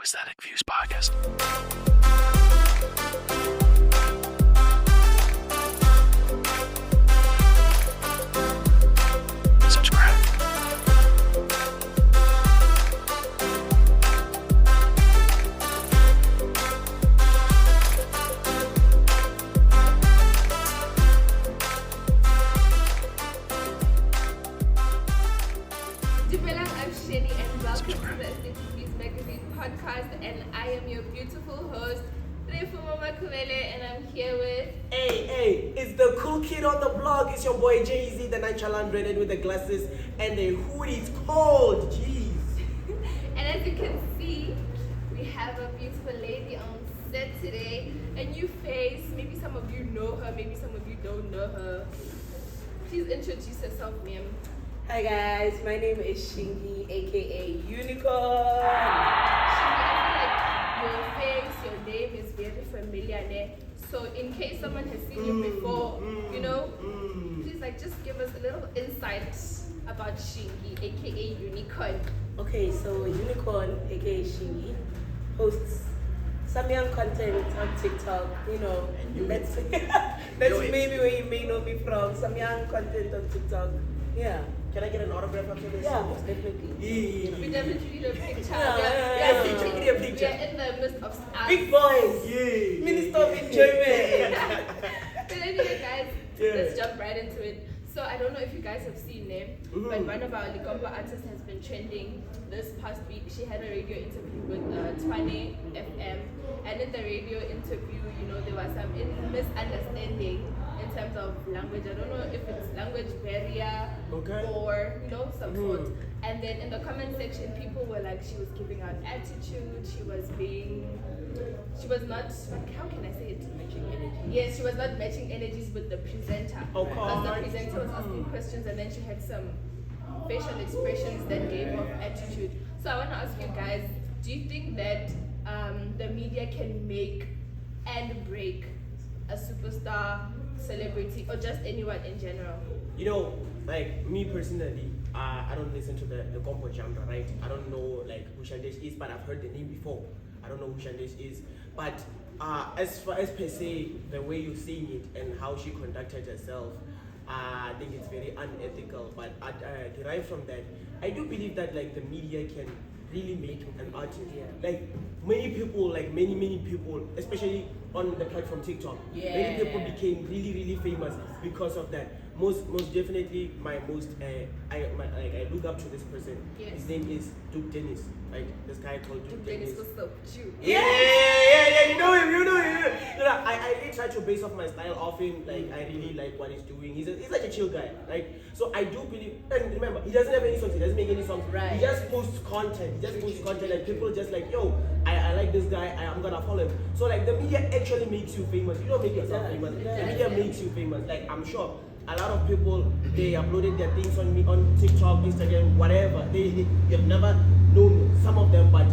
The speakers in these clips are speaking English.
Aesthetic Views Podcast. Subscribe. I'm Shani and welcome to the Aesthetic Views Magazine podcast, and I am your beautiful host, Lekompo, and I'm here with... Hey, it's the cool kid on the block. It's your boy Jay-Z, the nonchalant redhead with the glasses and the hoodie. It's cold, jeez. And as you can see, we have a beautiful lady on set today. A new face. Maybe some of you know her, maybe some of you don't know her. Please introduce yourself, ma'am. Hi guys, my name is Shingi, aka Unicorn. Shingi, I feel like your face, your name is very familiar there. So in case someone has seen you before, please just give us a little insight about Shingi, aka Unicorn. Okay, so Unicorn, aka Shingi, hosts some young content on TikTok. That's maybe where you may know me from. Some young content on TikTok. Yeah. Can I get an autograph after this? Yeah, most definitely. We definitely need a picture. Yeah, take a picture. We are in the midst of stars. Big boys. Yeah. Minister of Enjoyment. But anyway, guys, let's jump right into it. So I don't know if you guys have seen them, but one of our Lekompo artists has been trending this past week. She had a radio interview with Twane FM, and in the radio interview, there was some misunderstanding in terms of language. I don't know if it's language barrier or some sort. And then in the comment section, people were like, she was giving out attitude. She was not, how can I say it? Matching energy. Yes, she was not matching energies with the presenter. Okay. Because the presenter was asking questions, and then she had some facial expressions that gave off attitude. So I want to ask you guys, do you think that the media can make and break a superstar, celebrity, or just anyone in general? Like me personally, I don't listen to the Lekompo genre, right? I don't know who Shandesh is, but I've heard the name before. I don't know who Shandesh is, but as far as per se, the way you're seeing it and how she conducted herself, I think it's very unethical. But derived from that, I do believe that the media can really make an artist. Yeah. Many people, especially on the platform TikTok, many people became really famous because of that. Most definitely, I look up to this person. Yes. His name is Duke Dennis, right? This guy called Duke Dennis. Was so cute. Yeah, you know him. I really try to base off my style off him. I really like what he's doing. He's like a chill guy. So I do believe. And remember, he doesn't have any songs. He doesn't make any songs. Right. He just posts content. And people just I like this guy. I'm gonna follow him. So the media actually makes you famous. You don't make yourself famous. The media makes you famous. I'm sure a lot of people, they uploaded their things on TikTok, Instagram, whatever. They've never known some of them, but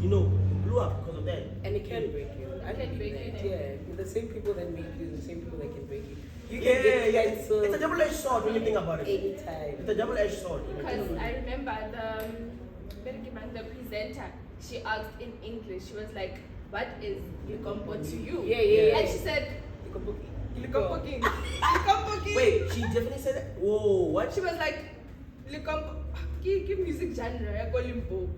blew up because of that. And it can break you. I can break you. Yeah, the same people that make you, the same people that can break you. It's a double-edged sword when you think about it. Anytime. It's a double-edged sword. Because I remember the presenter, she asked in English, she was like, what is Lekompo to you? Yeah. And she said, Lekompo King. Lekompo King. Wait, she definitely said that? Whoa, what? She was like, Lekompo, give music genre, I call him Bo.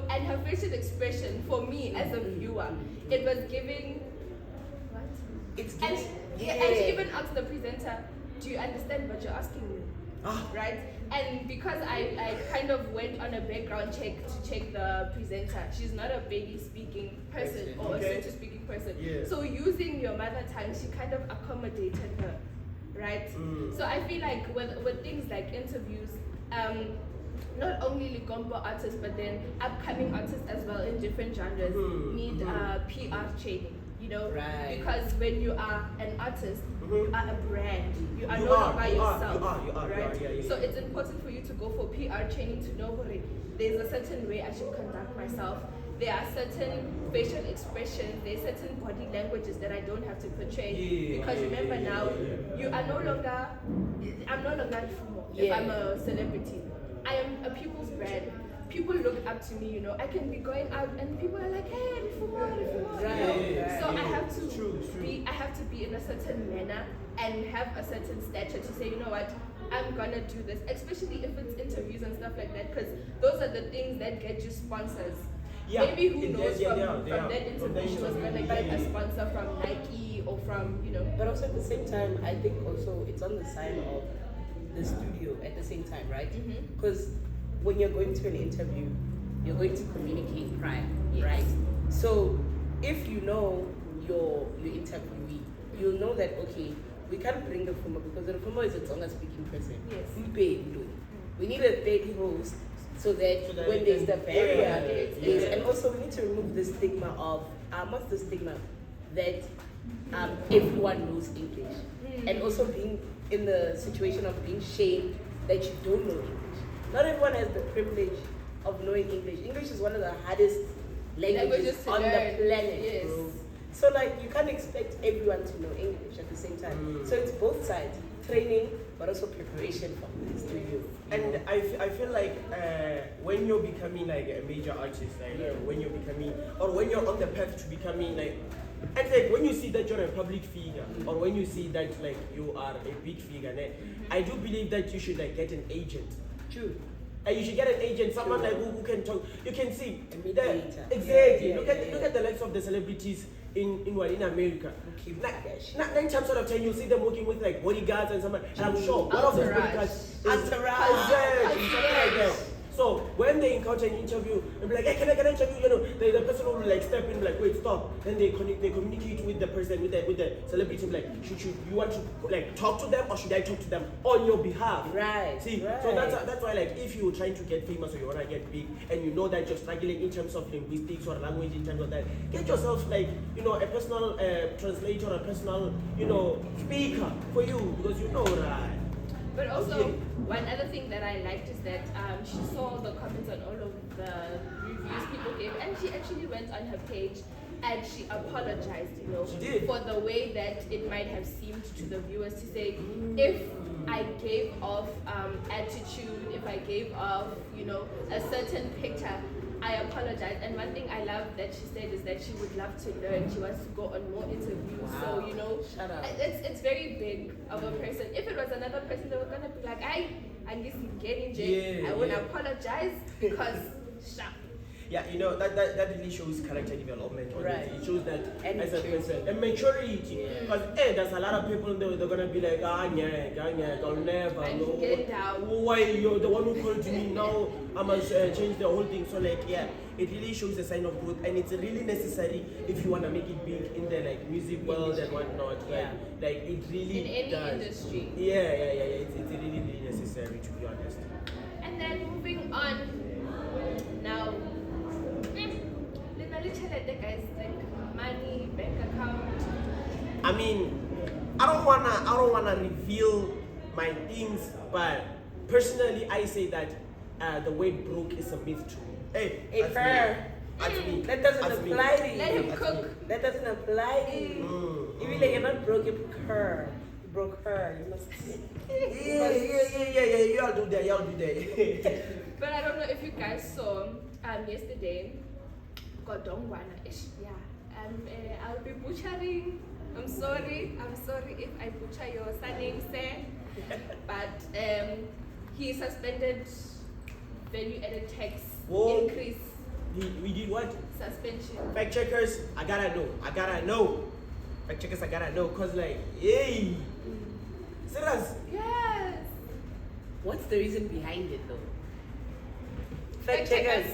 And her facial expression, for me as a viewer, it was giving, what? It's And giving, and she even asked the presenter, do you understand what you're asking me? Ah. Right? And because I kind of went on a background check to check the presenter, she's not a Begi speaking person or a Sotho speaking person. Yeah. So using your mother tongue, she kind of accommodated her. Right? So I feel like with things like interviews, not only Lekompo artists, but then upcoming artists as well in different genres need PR training. Right. Because when you are an artist, you are a brand. You are You no are, longer you are, yourself. you are, right? yeah. So it's important for you to go for PR training to know there's a certain way I should conduct myself. There are certain facial expressions, there are certain body languages that I don't have to portray. Because remember now, you are no longer, I'm no longer Fumo if I'm a celebrity. I am a people's brand. people look up to me, you know. I can be going out and people are like, hey, reformer, you know. Right. So I have to True. I have to be in a certain manner and have a certain stature to say, you know what, I'm gonna do this, especially if it's interviews and stuff like that, because those are the things that get you sponsors. Yeah. Maybe who knows They from are. that interview she was gonna get a sponsor from Nike or from, you know. But also at the same time, I think also it's on the side of the studio at the same time, right? Because when you're going to an interview, you're going to communicate prior, right? So if you know your interviewee, you'll know that okay, we can't bring the reformer because the reformer is a Tonga speaking person. Yes. We need a third host so that when there's the barrier, and also we need to remove the stigma of what's the stigma that everyone knows English, and also being in the situation of being shamed that you don't know English. Not everyone has the privilege of knowing English. English is one of the hardest languages to on learn. the planet, Yes. bro. So like you can't expect everyone to know English at the same time. So it's both sides, training but also preparation from the studio. And I feel like when you're becoming like a major artist, like when you're becoming, or when you're on the path to becoming like, and like when you see that you're a public figure, or when you see that like you are a big figure, I do believe that you should like get an agent. True. You should get an agent, someone like who can talk. You can see A mediator. exactly. Yeah, Look at the likes of the celebrities in America. Keep Nine times out of 10, you'll see them working with like bodyguards and someone. And I'm sure one of those Entourage. bodyguards is Entourage. exactly something like that. So when they encounter an interview, they'll be like, hey, can I get an interview? You know, the person will like step in, like, wait, stop. Then they communicate with the person, with the celebrity, like, should you want to like talk to them or should I talk to them on your behalf? Right. See, right. so that's why like if you're trying to get famous or you wanna get big and you know that you're struggling in terms of linguistics or language in terms of that, get yourself like a personal translator, a personal speaker for you because you know right. But also, Okay. one other thing that I liked is that she saw the comments on all of the reviews people gave, and she actually went on her page and she apologized, She did. for the way that it might have seemed to the viewers to say, if I gave off attitude, if I gave off, a certain picture, I apologize. And one thing I love that she said is that she would love to learn. She wants to go on more interviews. Wow. So, Shut up. it's very big of a person. If it was another person, they were gonna be like, I guess getting Jay. Yeah, I would yeah. apologize because sharp. Yeah, that really shows character development. Right. It shows that And as a maturity. person and maturity. Because there's a lot of people they're gonna be like, I'll never And know. get down. Why you're the one who called me now? I must change the whole thing. So like it really shows a sign of growth, and it's really necessary if you wanna make it big in the like music world and whatnot. Yeah. Like it really In any does. industry. Yeah. It's really necessary to be honest. And then moving on now. Guys, like money, bank account. I mean, I don't wanna reveal my things, but personally, I say that the word broke is a myth too. Hey, Hey, fair. That's me. That doesn't That's me. apply to you. Let him That's cook. me. That doesn't apply to you. You mean like you're not broke, you broke her. You broke her. You must. Yeah. Y'all do that. But I don't know if you guys saw yesterday. Godongwana. Yeah. I'll be butchering. I'm sorry if I butcher your surname, sir. But he suspended value-added tax increase. We did what? Suspension. Fact checkers, I gotta know. Fact checkers, I gotta know. Cause like, yay. Serious. Yes. What's the reason behind it though? Fact checkers.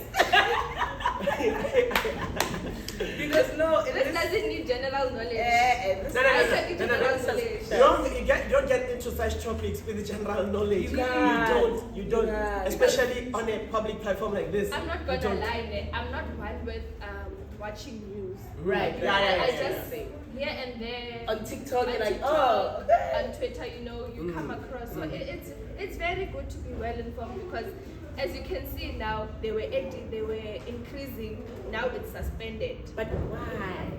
Because no, This doesn't need general knowledge. this No. You don't get into such topics with the general knowledge. You can't. You don't. You can't. Especially on a public platform like this. I'm not You gonna don't. lie, I'm not one with watching news. Right. Yeah. I just here and there on TikTok, you're like, TikTok, oh, okay. on Twitter, you come across. So it's very good to be well informed because, as you can see now, they were increasing. Now it's suspended. But why?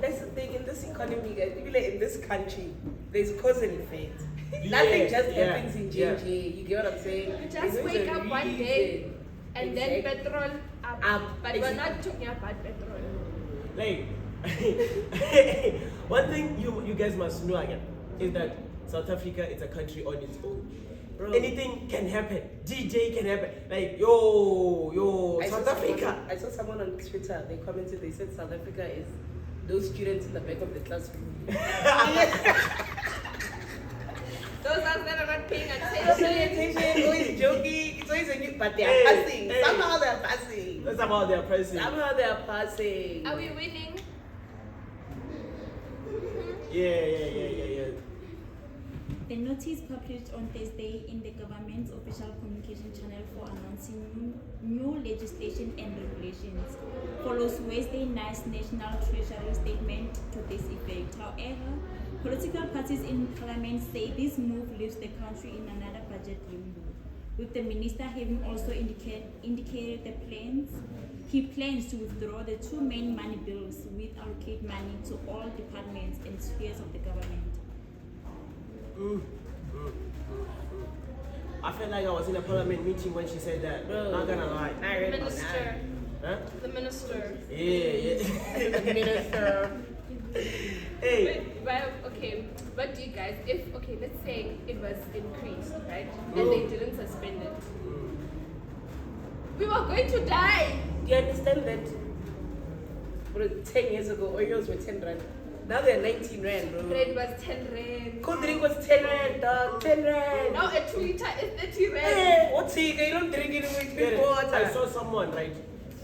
That's the thing in this economy, guys. People like in this country, there's cause and effect. Nothing just happens in JJ. You get what I'm saying? You just There's always wake a up one day reason. And then petrol up. But we're Exactly. not talking about petrol. Like, one thing you guys must know again is that South Africa is a country on its own. Bro. Anything can happen. DJ can happen. Like, yo, South Africa. I saw someone on Twitter, they commented, they said South Africa is those students in the back of the classroom. Those are that are not paying They're paying attention. attention, always joking, it's always a new, but they are Hey, passing. hey. Somehow they are passing. That's about their pricing. Somehow they are passing. Are we winning? Yeah. The notice published on Thursday in the government's official communication channel for announcing new legislation and regulations follows Wednesday night's National Treasury statement to this effect. However, political parties in parliament say this move leaves the country in another budget limbo, with the minister having also indicated he plans to withdraw the two main money bills with allocate money to all departments and spheres of the government. I felt like I was in a parliament meeting when she said that. Bro. Not gonna lie. I read about Minister. Huh? The minister. Yeah. Minister. Hey. But okay, what do you guys, let's say it was increased, right? And they didn't suspend it. We were going to die. Do you understand that? Bro, 10 years ago, Oreos were 10 rand. Now they're 19 rand, bro. Bread was 10 rand. Cold drink was 10 rand, dog. 10 rand. Now a 2 liter is 30 rand. Hey, what's it? You don't drink it with Get big it? water. I saw someone right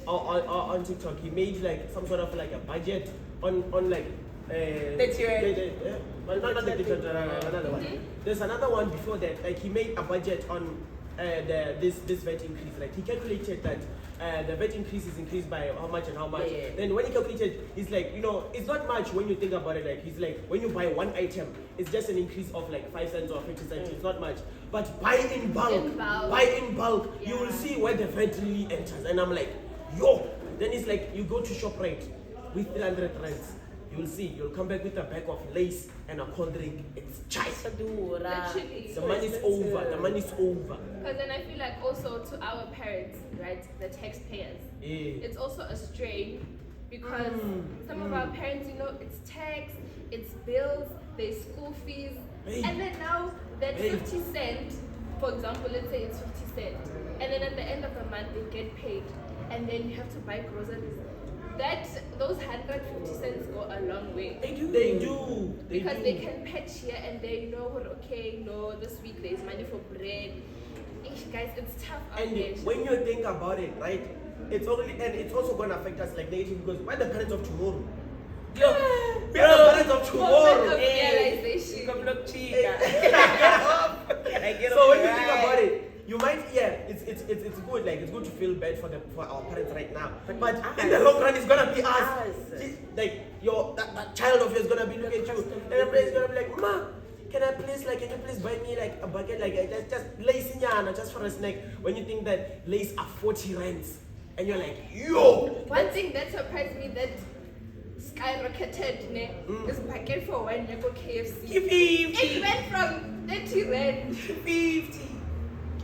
on TikTok. He made like some sort of like a budget on like. 30 rand. Well, not 30 rand, another one. There's another one before that. Like he made a budget on this VAT increase. Like he calculated that the VAT increase is increased by how much and how much. Yeah. Then when he calculated, it's like, it's not much when you think about it. Like he's like, when you buy one item, it's just an increase of like 5 cents or 50 cents. It's not much. But buy in bulk, you will Yeah. see where the VAT really enters. And I'm like, yo. Then it's like you go to ShopRite with 300 rands. You'll see, you'll come back with a bag of lace and a cold drink. It's chai. Literally. The money's over. The money's over. Because then I feel like also to our parents, right, the taxpayers, Yeah. it's also a strain because some of our parents, it's tax, it's bills, there's school fees, Hey. and then now that Hey. 50 cent, for example, let's say it's 50 cent, and then at the end of the month they get paid, and then you have to buy groceries. Those 150 cents go a long way. They do. Because they can patch here and there, okay, no, this week there's money for bread. Guys, it's tough out And there. when you think about it, right, it's also gonna affect us like negative because we're the parents of tomorrow. Yo, we are the parents of tomorrow. Moment of realization. Come look chica. So when you think about it, you might, it's good. Like it's good to feel bad for our parents right now. But in the long run, it's gonna be us. Like that child of yours is gonna be looking at you, and the place is gonna be like, Ma, can you please buy me like a bucket, like just lace in yana, just for a snack? When you think that lace are 40 rands, and you're like, yo. One thing that surprised me that skyrocketed is bucket for one go KFC. 50. It went from 30 rand. 50.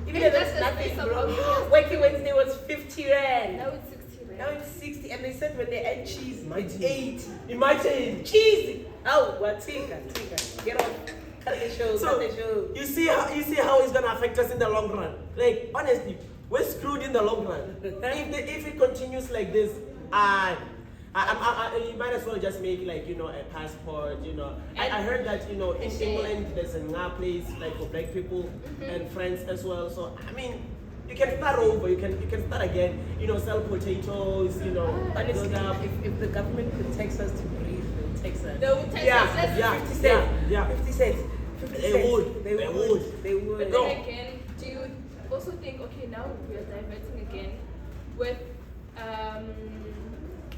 Even Hey, that's that's the nothing, space of bro. obvious. Wacky Wednesday was 50 rand. Now it's 60 rand. Now it's 60, and they said when they add cheese, it's Imagine. 80. Imagine. Cheesy. Oh, what? Tika. Get on. Cut the show. So cut the show. you see how it's gonna affect us in the long run. Like honestly, we're screwed in the long run. If it continues like this, you might as well just make like a passport. I heard that in England there's a place like for black people and France as well. So I mean, you can start over. You can start again. Sell potatoes. Honestly, build up. if the government could tax us to breathe, they'll tax us. They will take Yeah, us less yeah. 50 cents. 50 cents. 50 They cents. would. They They would. would. They would. But No. then again, do you also think, okay, now we are diverting again with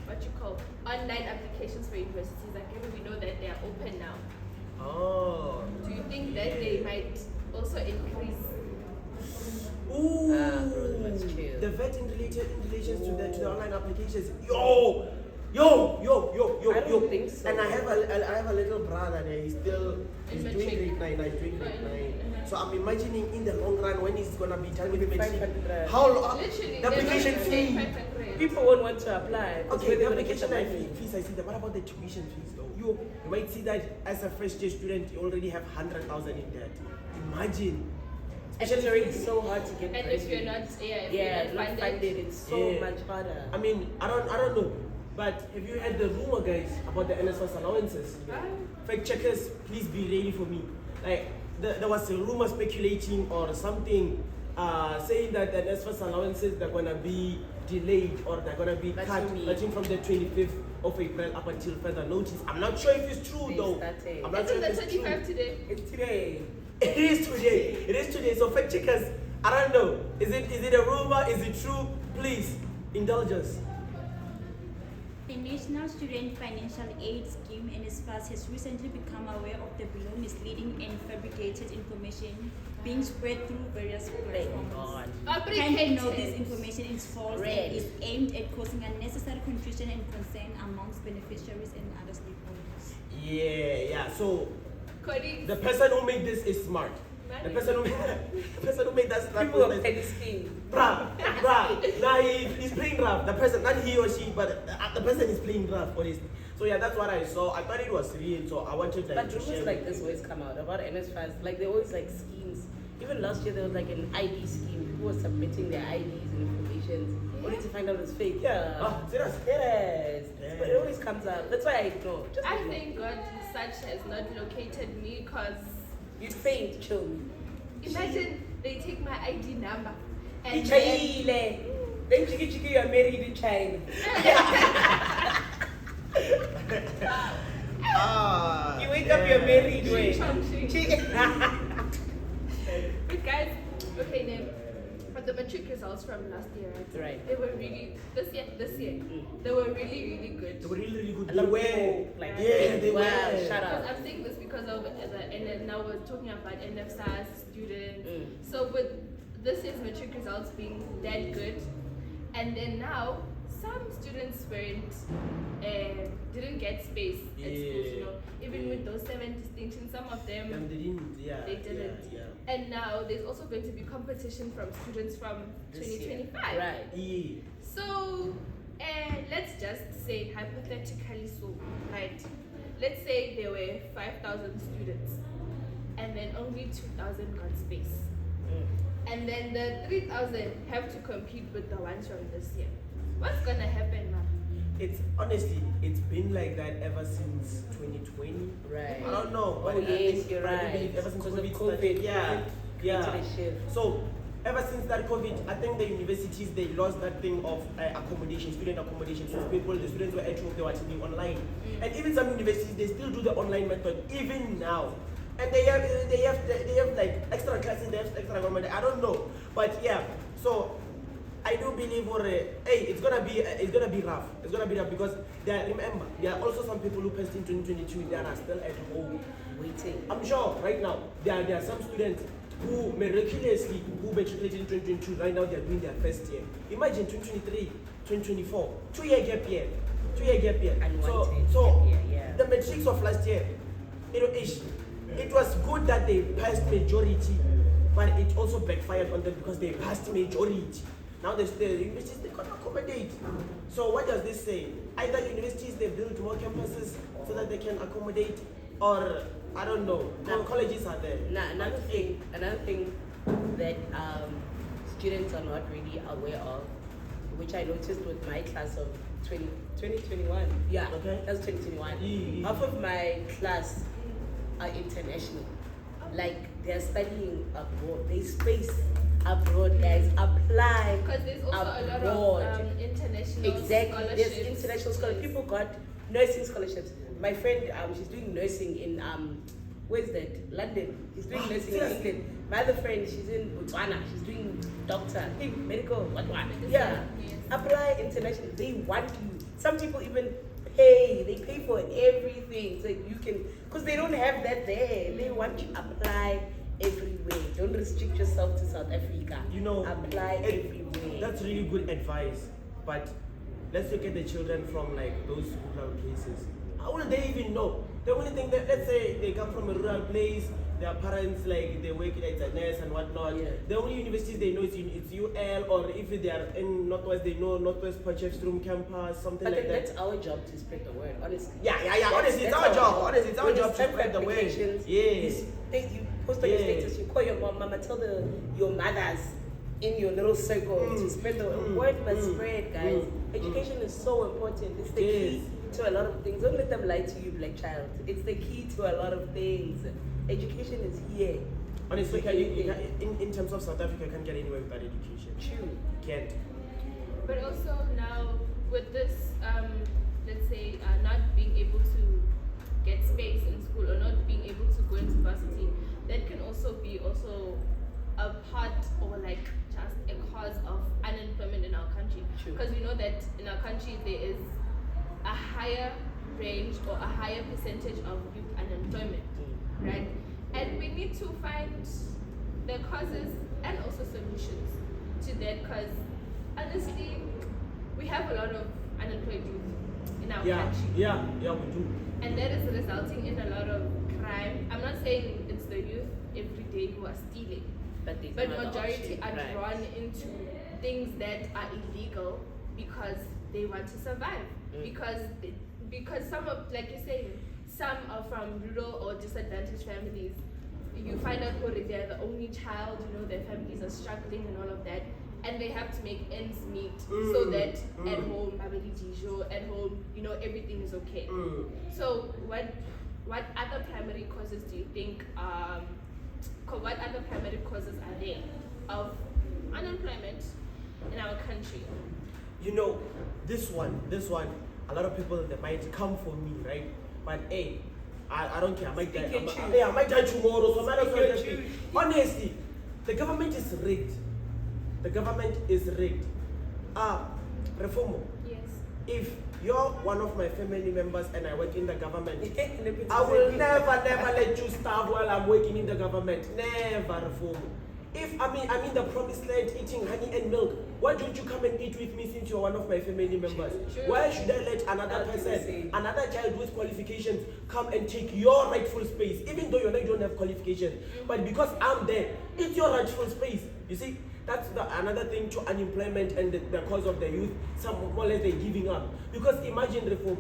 what you call online applications for universities? Like we know that they are open now. Oh. Do you think that they might also increase? Ooh, bro, that's chill. the VAT in relations to the online applications. Yo. I don't think so. And I have a little brother, and he's doing In grade matric. 9. So I'm imagining in the long run when it's gonna be telling me the matric, 500 rand. how long Literally, the application they're not paying fee. 500. People won't want to apply because Okay, where the they're going to get the application money. fees, I see that. What about the tuition fees though? You might see that as a first year student, you already have 100,000 in debt. Imagine. And it's already so hard to get And if you're not, if yeah, you're not not funded, it's so Yeah. much harder. I mean, I don't know. But have you heard the rumor, guys, about the NSFAS allowances? Fact checkers, please be ready for me. Like, there was a rumor speculating or something saying that the NSFAS allowances are going to be delayed or they're going to be That's cut what you mean. starting from the 25th of April up until further notice. I'm not sure if it's true They though. started. I'm not It's sure on if the it's true. 25th today. It's today. It is today. It is today. So fact checkers, I don't know. Is it a rumor? Is it true? Please indulge us. The National Student Financial Aid Scheme NSFAS has recently become aware of the below misleading and fabricated information being spread through various platforms. Kindly note this information is false and is aimed at causing unnecessary confusion and concern amongst beneficiaries and other stakeholders. Yeah. So Cody, the person who made this is smart. The person who made that smart People was are petty scheme. bruh. Now he's playing rough. The person, not he or she, but the person is playing rough, honestly. So yeah, that's what I saw. I thought it was real, so I wanted But to share. rumors like this always come out about NSFAS. Like they always like schemes. Even last year there was like an ID scheme. People were submitting their IDs and information only to find out it's fake. Yeah. Ah, serious? Yes. Yeah. But it always comes out. That's why I ignore. Just I ignore. thank God such has not located me because You'd faint, chill me. imagine they take my ID number In and Chile. Then Chiki, you are married in China. Ah, You wake up, you're married. Wait. But guys, okay, then, but the matric results from last year, right? Right. They were really this year. They were really good. They were really good. A They lot of were. people, like, Yeah, they wow, were. shut Because up. I'm saying this because of and now we're talking about NFSAS students. Mm. So with this year's matric results being that good, and then now some students didn't get space at schools, you know. Even with those 7 distinctions, some of them And they didn't. Yeah. they didn't. Yeah. And now there's also going to be competition from students from This year. 2025. Right. Yeah. So, let's just say hypothetically, so right, let's say there were 5,000 students, and then only 2,000 got space, and then the 3,000 have to compete with the ones from this year. What's gonna happen, man? It's honestly, it's been like that ever since 2020. Right. I don't know. Oh, but I yes, think- you're I do right. believe ever since Because of COVID COVID, started, yeah. created a shift. So, ever since that COVID, I think the universities, they lost that thing of accommodation, student accommodation. So the students were at home, they were attending online. And even some universities, they still do the online method, even now. And they have like extra classes, they have extra accommodation. I don't know. But yeah, so I do believe it's gonna be rough. It's gonna be rough because remember, there are also some people who passed in 2022 that are still at home. Waiting. I'm sure right now there are some students who miraculously who matriculated in 2022, right now they are doing their first year. Imagine 2023, 2024, 2-year gap year. 2-year gap year. Unwanted So gap year, yeah. the matrics of last year, it was good that they passed majority, but it also backfired on them because they passed majority. Now the universities, they can't accommodate. So what does this say? Either universities, they build more campuses so that they can accommodate, or I don't know, colleges are there. Another thing that students are not really aware of, which I noticed with my class of 2021. Yeah, Okay. that's 2021. Yeah. Half of my class are international. Like they're studying abroad. They space abroad, guys. Apply. Because there's also a lot abroad. of international Exactly. scholarships. There's international scholarships. People got nursing scholarships. My friend, she's doing nursing in where's that? London. She's doing nursing in England. My other friend, she's in Botswana. She's doing doctor, medical, what? Yeah. Yes. Apply international. They want you. Some people even pay. They pay for everything so you can, because they don't have that there. They want you to apply everywhere. Don't restrict yourself to South Africa. You know, apply everywhere. That's really good advice. But let's look at the children from like those rural places. How will they even know? The only thing that, let's say they come from a rural place, their parents like they work as a nurse and whatnot. Yeah. The only universities they know is it's UL, or if they are in Northwest, they know Northwest Potchefstroom campus, something But like then that. that's our job to spread the word, honestly. Yeah. Honestly, it's That's our job. Honestly, it's our When job it's to time for spread the word. applications, Yeah. you post on your Yeah. status, you call your mama, tell your mothers in your little circle to spread the word must spread, guys. Education is so important. It's the key to a lot of things. Don't let them lie to you, black child. It's the key to a lot of things. Education is here. Honestly, For anything. in terms of South Africa, you can't get anywhere without education. True. Can't. But also now with this, let's say, not being able to get space in school or not being able to go into varsity, that can also be a part or like just a cause of unemployment in our country. True. Because we know that in our country there is a higher range or a higher percentage of youth unemployment, right? And we need to find the causes and also solutions to that, because honestly, we have a lot of unemployed youth in our country. Yeah, we do. And that is resulting in a lot of crime. I'm not saying it's the youth every day who are stealing, but majority are drawn into things that are illegal because they want to survive. Because some of, like you're saying, some are from rural or disadvantaged families. You find out they're the only child, their families are struggling and all of that, and they have to make ends meet so that at home, at home, everything is okay. So what other primary causes do you think, what other primary causes are there of unemployment in our country? This one, a lot of people, they might come for me, right? But hey, I don't care. I might die. I might die tomorrow. So might as well just be. Honestly, the government is rigged. Reformo. Yes. If you're one of my family members and I work in the government, I will never let you starve while I'm working in the government. Never, Reformo. If I'm in the promised land eating honey and milk, why don't you come and eat with me since you're one of my family members? True. Why should I let another person, another child with qualifications come and take your rightful space, even though you don't have qualifications? But because I'm there, it's your rightful space. You see, that's another thing to unemployment and the cause of the youth. Some more or less they're giving up. Because imagine, Reform,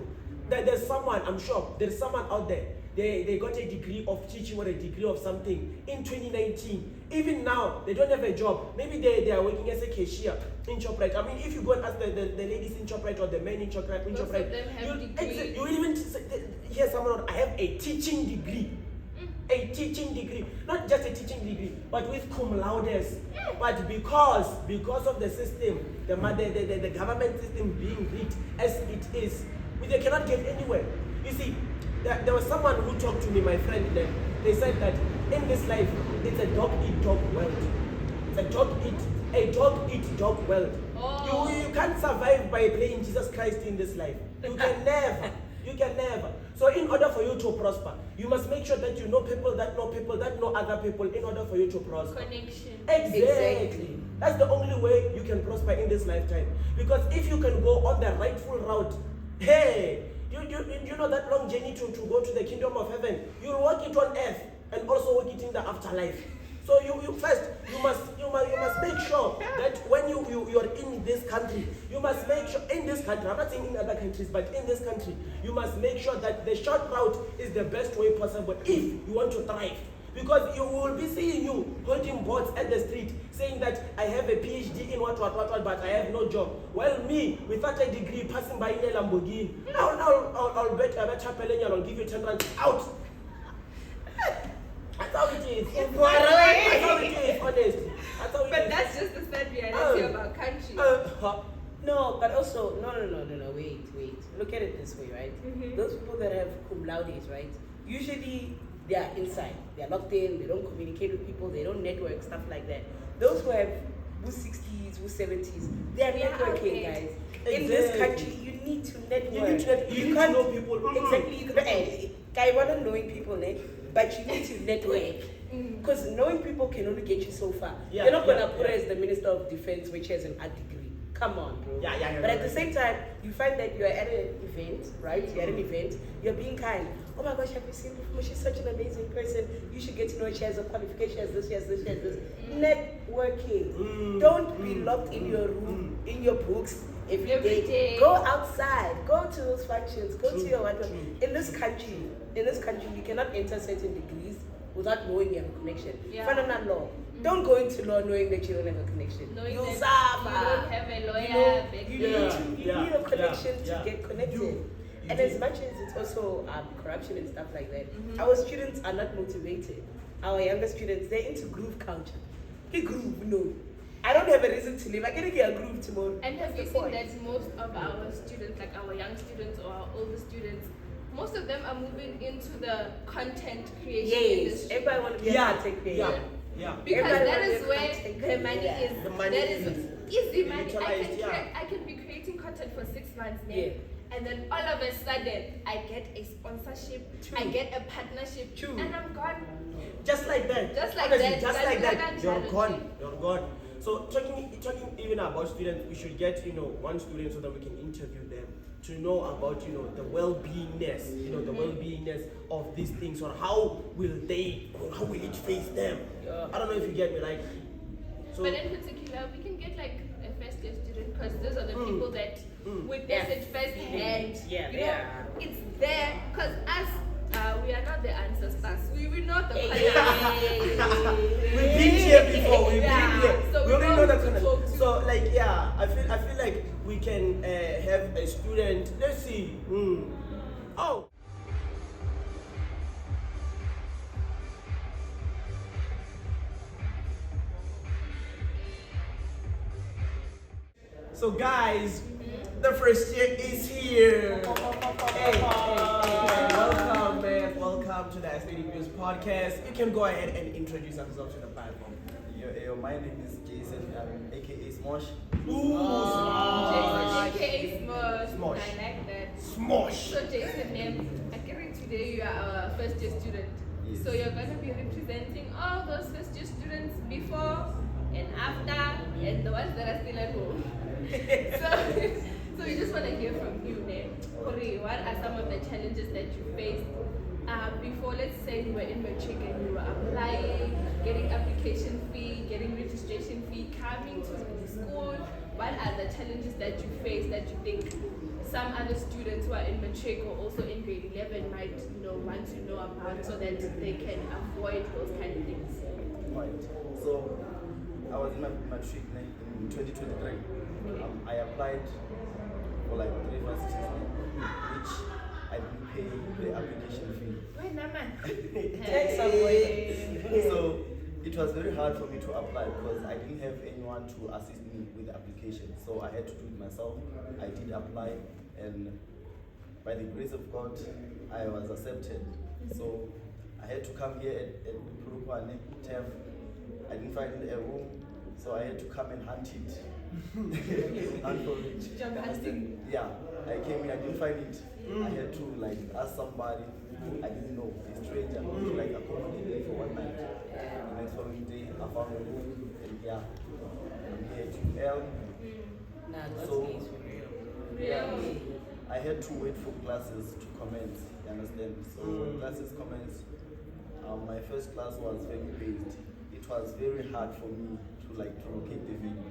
that there's someone, I'm sure, there's someone out there. They got a degree of teaching or a degree of something in 2019. Even now, they don't have a job. Maybe they are working as a cashier in ShopRite. I mean, if you go and ask the ladies in ShopRite or the men in ShopRite, you will even hear someone, I have a teaching degree. A teaching degree. Not just a teaching degree, but with cum laudes. But because of the system, the government system being rigged as it is, they cannot get anywhere. You see, there was someone who talked to me, my friend, they said that in this life, it's a dog-eat-dog world. It's a dog-eat-dog world. Oh. You can't survive by playing Jesus Christ in this life. You can never. So in order for you to prosper, you must make sure that you know people that know other people in order for you to prosper. Connection. Exactly. That's the only way you can prosper in this lifetime. Because if you can go on the rightful route, hey, you know that long journey to go to the kingdom of heaven, you'll walk it on earth and also walk it in the afterlife. So you must make sure that when you're in this country, you must make sure in this country, I'm not saying in other countries, but in this country, you must make sure that the short route is the best way possible if you want to thrive. Because you will be seeing you holding boards at the street saying that I have a PhD in what, but I have no job. Well, me, without a degree, passing by in a Lamborghini, I'll bet I'll give you 10 rands out. That's how it is. That's how it is, honestly. But that's just the sad reality of our country. No, but also, no, wait. Look at it this way, right? Those people that have cum laudes, right? Usually they are inside. They are locked in. They don't communicate with people. They don't network, stuff like that. Those who have who 60s, who 70s, they are networking, guys. In this country, you need to network. You need to know people. Exactly. I want to knowing people, but you need to network. Because knowing people can only get you so far. They're not going to put her as the Minister of Defense, which has an art degree. Come on, bro. Yeah, But at the same time, you find that you're at an event, right? You're at an event, you're being kind. Oh my gosh, have you seen her? She's such an amazing person. You should get to know her. She has a qualification, she has this, she has this, she has this. Networking. Don't be locked in your room, in your books every day. Go outside, go to those functions, go to your whatever. In this country, you cannot enter certain degrees without knowing you have a connection. Yeah. Final law. Don't go into law knowing that you don't have a connection. Knowing You'll that suffer. you don't have a lawyer. You need a connection to get connected. And as much as it's also corruption and stuff like that, our students are not motivated. Our younger students, they're into groove culture. Hey, groove, no. I don't have a reason to live. I can get a groove tomorrow. And have you seen that most of our students, like our young students or our older students, most of them are moving into the content creation industry. Everybody wants to be a content creator. Yeah. Because Everybody that wants is to be a where content the money creator. is. The money that is easy money. utilized, I can be creating content for 6 months now. Yeah. And then all of a sudden, I get a sponsorship, True. I get a partnership, True. and I'm gone. Just like that. Just like Honestly, that. Just That's like not that. a You're challenge. gone. You're gone. So talking even about students, we should get one student so that we can interview them to know about the well-beingness, the well-beingness of these things, or how will it face them? I don't know if you get me, like. So. But in particular, we can get like a first year student because those are the people that witness it firsthand. Yeah, It's there because us, we are not the ancestors. We know the We've been here before. We've been here. So we already know that to kind talk of. to. So I feel like we can have a student. Let's see. Oh. So guys, the first year is here. Hey, welcome, man. Welcome to the Aesthetic Views podcast. You can go ahead and introduce yourself to the platform. Yo, my name is Jason, aka Smosh. Ooh, Jason, aka Smosh. Smosh. I like that. Smosh. So Jason, I carry today you are our first year student. Yes. So you're gonna be representing all those first year students before and after, and the ones that are still at home. So we just want to hear from you, Ne. Kori, what are some of the challenges that you faced before? Let's say you were in matric and you were applying, getting application fee, getting registration fee, coming to school. What are the challenges that you face that you think some other students who are in matric or also in grade 11 might want to know about so that they can avoid those kind of things? Right. So I was in my matric in 2023. I applied for like 3 universities, which I didn't pay the application fee. Wait, Naman. Take some way. So it was very hard for me to apply because I didn't have anyone to assist me with the application. So I had to do it myself. I did apply, and by the grace of God, I was accepted. So I had to come here at Purukwane, TEF. I didn't find a room, so I had to come and hunt it. Hunt for it. Job hunting. Yeah, I came here, I didn't find it. I had to ask somebody who I didn't know, a stranger, to accommodate me for 1 night. The next following day, I found a room, and I'm here at UL. So, I had to wait for classes to commence, you understand? So when classes commenced, my first class was venue based. It was very hard for me to locate the venue.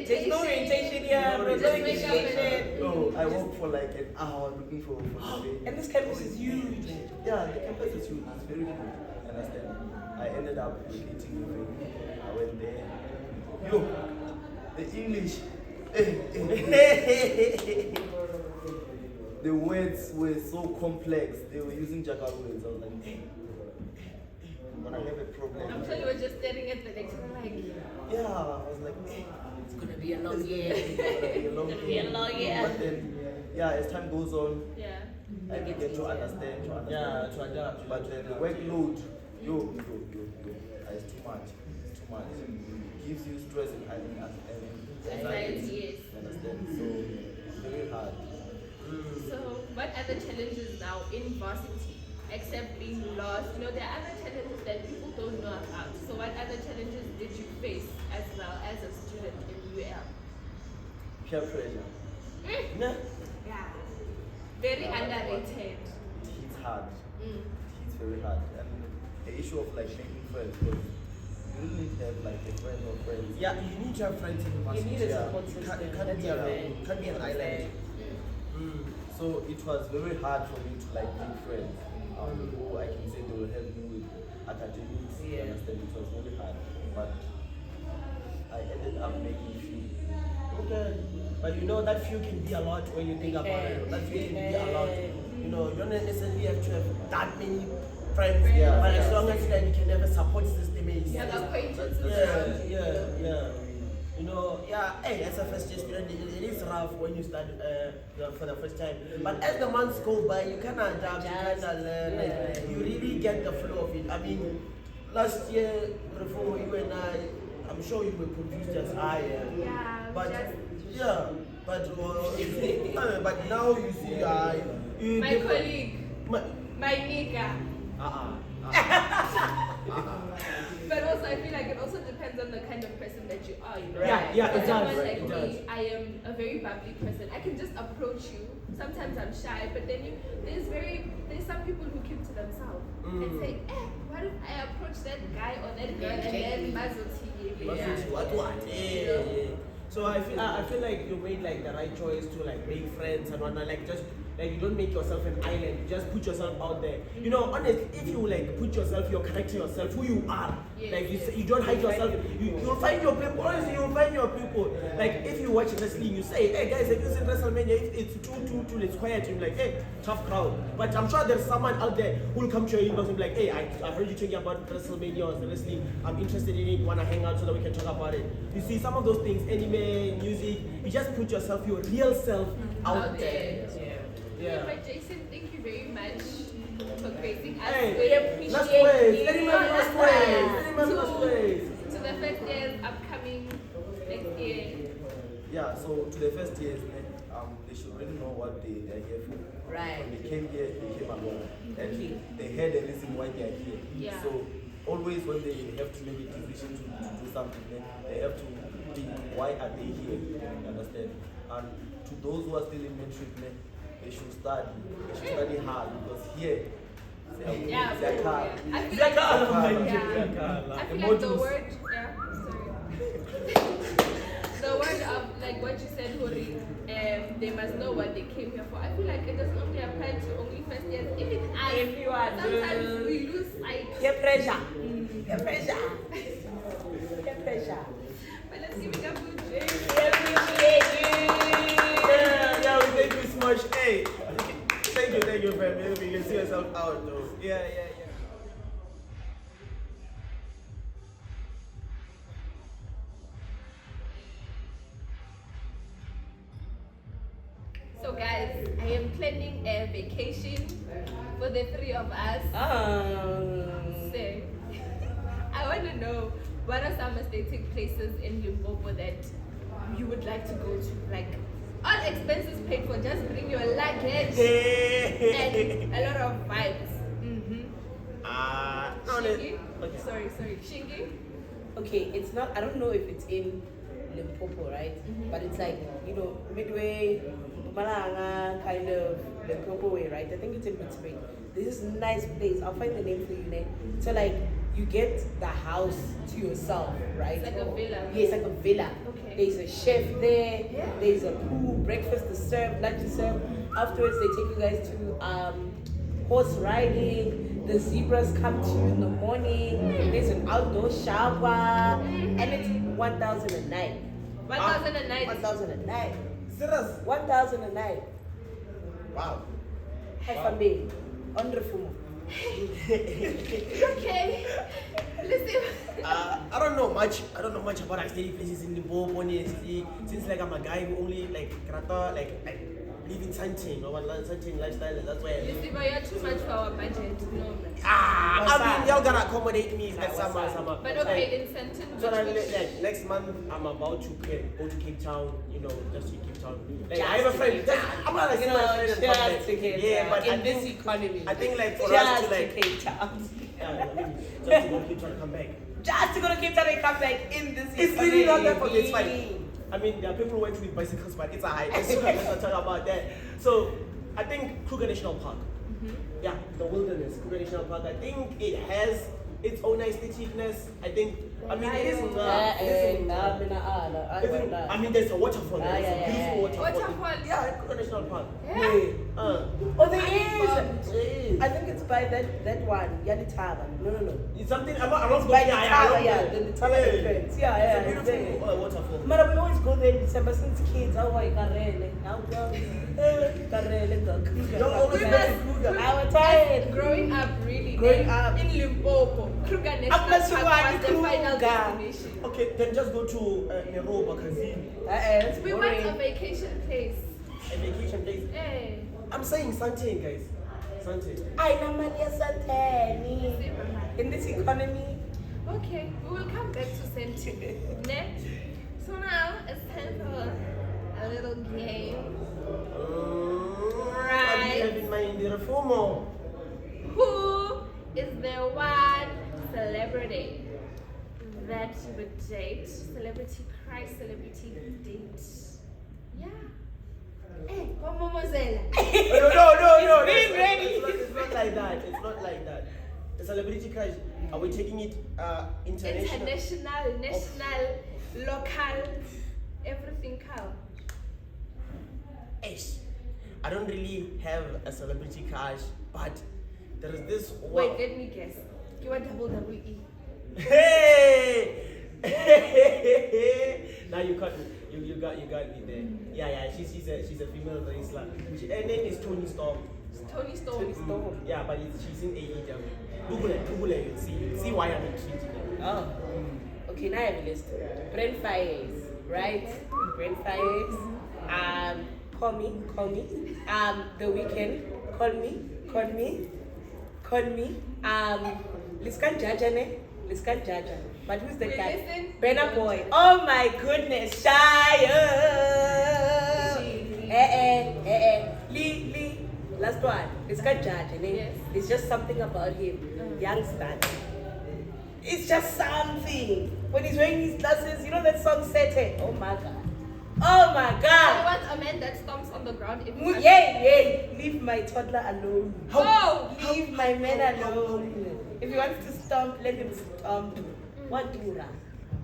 There's no orientation here, bro. No orientation. No, I walked for like an hour looking for the venue. And this campus is huge. Yeah, the campus is huge. It's very good. Understand? I ended up locating the venue. I went there. Yo, the English. The words were so complex. They were using Jackal words. I was like, I'm gonna have a problem. I'm sure you were just staring at the lecturer like, Yeah, I was like, It's gonna be a long year. it's gonna be a long year. But then, as time goes on, yeah. I began to understand. Yeah, to adapt. But then the workload, it's too much. It's too much. It gives you stress and Anxiety, yes. You understand? So it's very hard. So, what other challenges now in varsity, except being lost? There are other challenges that people don't know about. So, what other challenges did you face as well as a student in Peer pressure. Yeah. Yeah. Very Yeah, underrated. It's hard. Mm. It's very hard. And the issue of like making friends, because you really need to have like a friend or friends. Yeah, you need to have friends in the You varsity. need a Yeah. support It system. can't That's be a a, fact. can't be an island. So it was very hard for me to like make friends. Who I can say they will help me with academics. You Yeah. understand? It was very hard, but I ended up making few. Okay. But you know that few can be a lot when you think about it. That few can be a lot. You know, you don't necessarily have to have that many friends. Yeah. But as long as that you can have a support system. You have acquaintances. Yeah. You know, hey, as a first year student, it is rough when you start for the first time. But as the months go by, you kind of adapt, you kind of learn, like, you really get the flow of it. I mean, last year, before you and I'm sure you were confused as I am. Yeah, But, just- yeah, but now you see, you My different. colleague, my nigga. But also, I feel like it also depends on the kind of person that you are. You know? Yeah, For it someone does. like It does. me, I am a very bubbly person. I can just approach you. Sometimes I'm shy, but then there's some people who keep to themselves and say, what if I approach that guy or that girl and then Mazoti? What? Yeah. So I feel like you made like the right choice to like make friends and whatnot. Like just like you don't make yourself an island. You just put yourself out there. You know, honestly, if you like put yourself, your character, yourself, who you are. Yes. Like you don't hide yourself. You'll find your people. Honestly, you'll find your people. Like if you watch wrestling, you say, hey guys, like this in WrestleMania, if it's too, it's quiet. You're like, hey, tough crowd. But I'm sure there's someone out there who'll come to your inbox and be like, hey, I heard you talking about WrestleMania or wrestling. I'm interested in it. Wanna hang out so that we can talk about it. You see, some of those things, anime, music, you just put yourself, your real self out there. Yeah. But Jason, thank you very much for gracing us. Hey, We appreciate last place. you. Let him have last place. Let him have last place. To the first years upcoming next year. Yeah, so to the first years, they should really know what they are here for. Right. When they came here, they came alone. And they had a reason why they are here. Yeah. So always when they have to make a decision to do something, then they have to think, why are they here? You understand? And to those who are still in matric, they should study. They should study hard because here, Yeah, their car. I feel Their car. I feel like the word, the word of like what you said, Hori, they must know what they came here for. I feel like it doesn't only apply to only first years. Even us, Everyone. sometimes we lose sight. Peer pressure. Peer pressure. Peer pressure. But let's give it up to Jay. We appreciate you. Yeah, we thank you so much. Hey, thank you, friend. You can see yourself out, though. Yeah. So guys, I am planning a vacation for the three of us. So, I want to know what are some aesthetic places in Limpopo that you would like to go to? Like, all expenses paid for, just bring your luggage and a lot of vibes. Shingi? Okay. Sorry, Shingi? Okay, it's not, I don't know if it's in Limpopo, right? But it's like, Midway, Malanga, kind of Lekompo way, right? I think it's in Pittsburgh. This is a nice place. I'll find the name for you, Nate. So like, you get the house to yourself, right? It's like a villa. Yeah, it's like a villa. Okay. There's a chef there. Yeah. There's a pool. Breakfast is served. Lunch is served. Afterwards, they take you guys to horse riding. The zebras come to you in the morning. There's an outdoor shower, and it's 1,000 a night. 1,000 a night. 1,000 a night. Serious? 1,000 a night. Wow. Hi, family. On the phone. Okay. Listen. I don't know much about aesthetic places in Limpopo, honestly. Since like I'm a guy who only like live in Santin or Santin lifestyle, and that's why. Listen, but you're too much for our budget. No. I mean, y'all gonna accommodate me that summer. But okay, in Senton, So which- like next month, I'm about to go to Cape Town, just to Cape Town. Like, Just I have a to friend. Cape just- Town. I'm gonna see my friend and come Just back. to Cape Yeah, Town. but in this economy. I think like for just us to like, Cape Town. just to go to Cape Town and come back. Just to go to Cape Town and come back in this It's economy. really not that for me. It's fine. I mean, there are people who went with bicycles, but it's a hike. So let's not talk about that. So, I think Kruger National Park. Yeah, the wilderness, Kruger National Park. I think it has its own aestheticness. I think, I mean, it isn't. I mean, there's a waterfall. There's a beautiful waterfall. Waterfall. Yeah, Kruger National Park. Yeah. Oh, there is. I think it's by that one, Yalitaba. No. It's something. I'm not By going. the Taba, the Taba entrance. Yeah, It's a it's there. beautiful waterfall. But we always go there in December since kids. Oh, why Karele? How come? Karele, the Kruger. Don't always go to Kruger. I was tired. Growing up, really. Growing like, up. in Limpopo, Kruger I'm National not sure Park why was the final Kruger. destination. Okay, then just go to Neroba, Kazini. It's We went boring. a vacation place. A vacation place. Hey. I'm saying Santain, guys. Santain. I know Malia Santani. In this economy. Okay, we will come back to Senti. Next. So now it's time for a little game. What do you have in mind, the reformer? Who is the one celebrity that you would date? Celebrity crush, celebrity date. Yeah. Hey, Momozela. No. Being ready. It's not like that. It's not like that. The celebrity crush, are we taking it international? International, national, local, everything count. Ish. I don't really have a celebrity crush, but there is this one. Wait, let me guess. You want WWE? Hey! Now you got me. You got me there. Yeah. She's a female wrestler. Her name is Tony Storm. Tony Storm. Yeah, but she's in AEW. Google it. You'll see why I'm intrigued. Oh. Okay, now I have a list. Brent Fires, right? Brent Fires. Call me. The Weekend. Call me. Liskan Jaja. But who's the Wait, guy? listen. Benna Boy. Oh my goodness, Shire. Lee. Last one. Liskan Jaja. Yes. It's just something about him. Youngster. It's just something. When he's wearing his glasses, you know that song Sete. Oh my god. I want a man that stomps on the ground. Yay. Leave my toddler alone. Oh! Leave my man alone. If he wants to stomp, let him stomp. What do you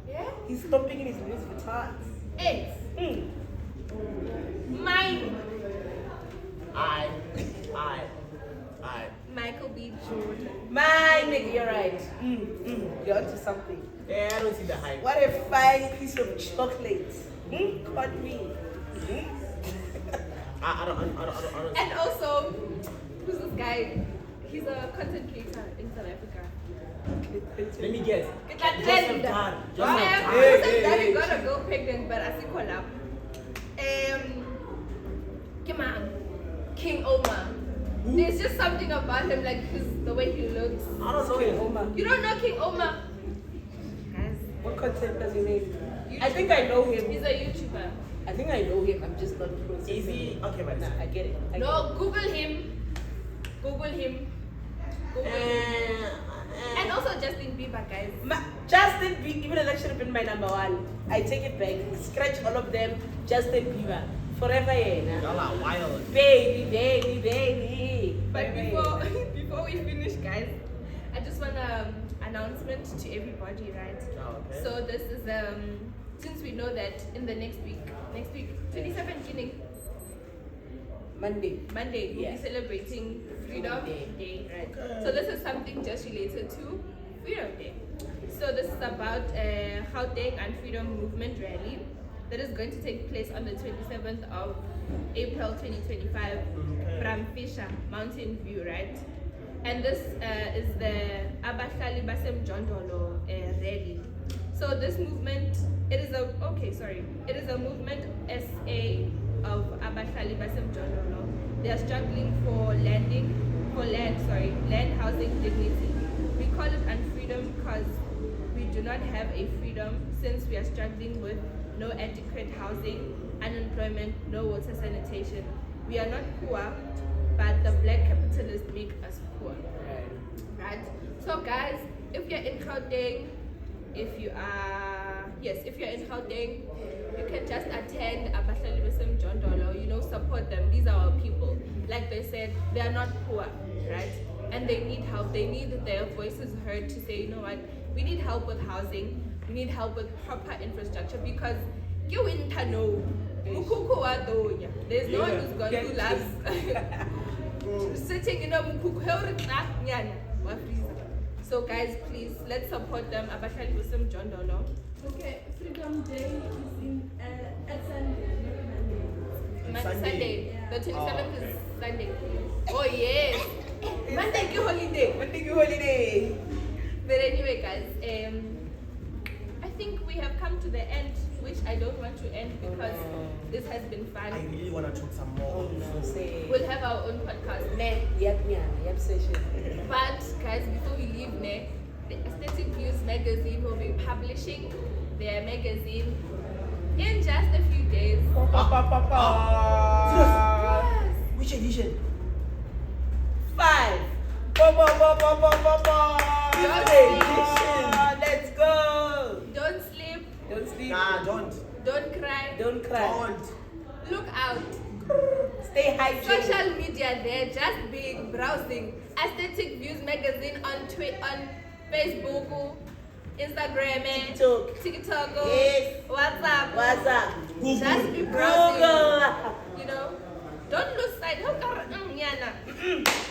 Yeah? He's stomping in his Louis Vuittons. Hey, mine. I. Michael B. Jordan. My nigga, you're right. You're onto something. Yeah, I don't see the hype. What a fine piece of chocolate. Caught me. I don't. And also, who's this guy? He's a content creator in South Africa. Let me guess. Joseph Dar. Joseph Dar got a girl pregnant, but I see collab. Come on, King Omar. There's just something about him, like the way he looks. I don't know him. Omar. You don't know King Omar? What content does he make? I think I know him. He's a YouTuber. I think I know him. I'm just not close. Is he? Okay, but Nah, I get it. I No, Google him. Google him. And also Justin Bieber, guys. Justin Bieber, even though that should have been my number one. I take it back. Scratch all of them. Justin Bieber. Forever, yeah. Y'all are wild. Baby. But Forever, before we finish, guys, I just want an announcement to everybody, right? Oh, okay. So this is since we know that in the next week, 27th beginning Monday. Monday, we'll Yeah. be celebrating Freedom Day, right? Okay. So this is something just related to Freedom Day. So this is about Gauteng and Freedom Movement rally that is going to take place on the 27th of April 2025 from Fisher Mountain View, right? And this is the Abahlali Basem Jondolo rally. So this movement, it is a movement SA of Abahlali Basem Jondolo. They are struggling for land housing dignity. We call it unfreedom because we do not have a freedom since we are struggling with no adequate housing, unemployment, no water sanitation. We are not poor, but the black capitalists make us poor. Right? So guys, if you're in Gauteng, if you're in Gauteng, you can just attend Abahlali Besim John Dolo, support them. These are our people. Like they said, they are not poor, right? And they need help. They need their voices heard to say, you know what, we need help with housing, we need help with proper infrastructure because you winter know. There's no one who's going to last sitting in a so guys, please let's support them. Abahlali Besim John Dolo. Okay, Freedom Day is in at Sunday. Sunday. The 27th is Sunday. Oh yes. Monday ki holiday. But anyway, guys, I think we have come to the end, which I don't want to end because this has been fun. I really want to talk some more. We'll have our own podcast. Yep, session. But guys, before we leave, the Aesthetic Views magazine will be publishing their magazine in just a few days. Yes. Which edition? 5. Let's go. Don't sleep. Don't sleep. Nah, don't. Don't cry. Don't cry. Don't. Look out. Stay hydrated. Social media, they're just big browsing. Aesthetic Views magazine on Facebook, Instagram, TikTok, Yes. WhatsApp. Just be browsing. Google. Don't lose sight.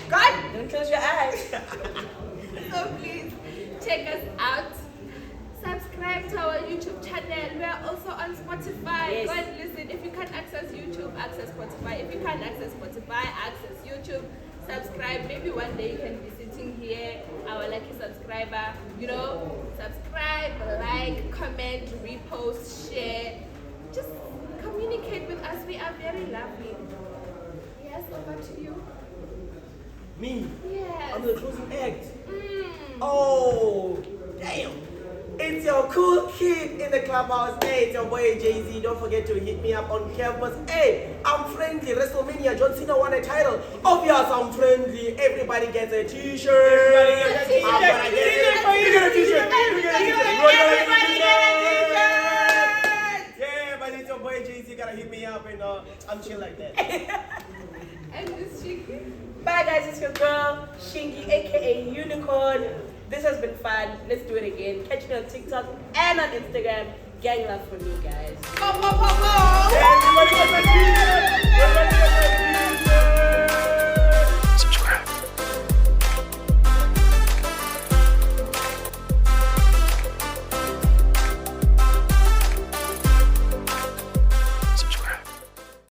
God, don't close your eyes. So please check us out. Subscribe to our YouTube channel. We are also on Spotify. Yes. Go and listen. If you can't access YouTube, access Spotify. If you can't access Spotify, access YouTube. Subscribe. Maybe one day you can be sitting here, our lucky subscriber. Subscribe, like, comment, repost, share. Just communicate with us. We are very lovely. Yes, over to you. Me? Yes. I'm the closing act. Oh, damn. It's your cool kid in the clubhouse. Hey, it's your boy Jay-Z. Don't forget to hit me up on campus. Hey, I'm friendly. WrestleMania, John Cena won a title. Obvious, I'm friendly. Everybody gets a t-shirt. Everybody gets a t-shirt. I'm gonna get it. You get a t-shirt. You get a t-shirt. Everybody get a t-shirt. Yeah, but it's your boy Jay-Z. Gotta hit me up and I'm chill like that. And this Shingy. Bye guys, it's your girl Shingy, aka Unicorn. This has been fun. Let's do it again. Catch me on TikTok and on Instagram. Gang love for me, guys. Yeah, everybody gets a t-shirt. Everybody gets a t-shirt.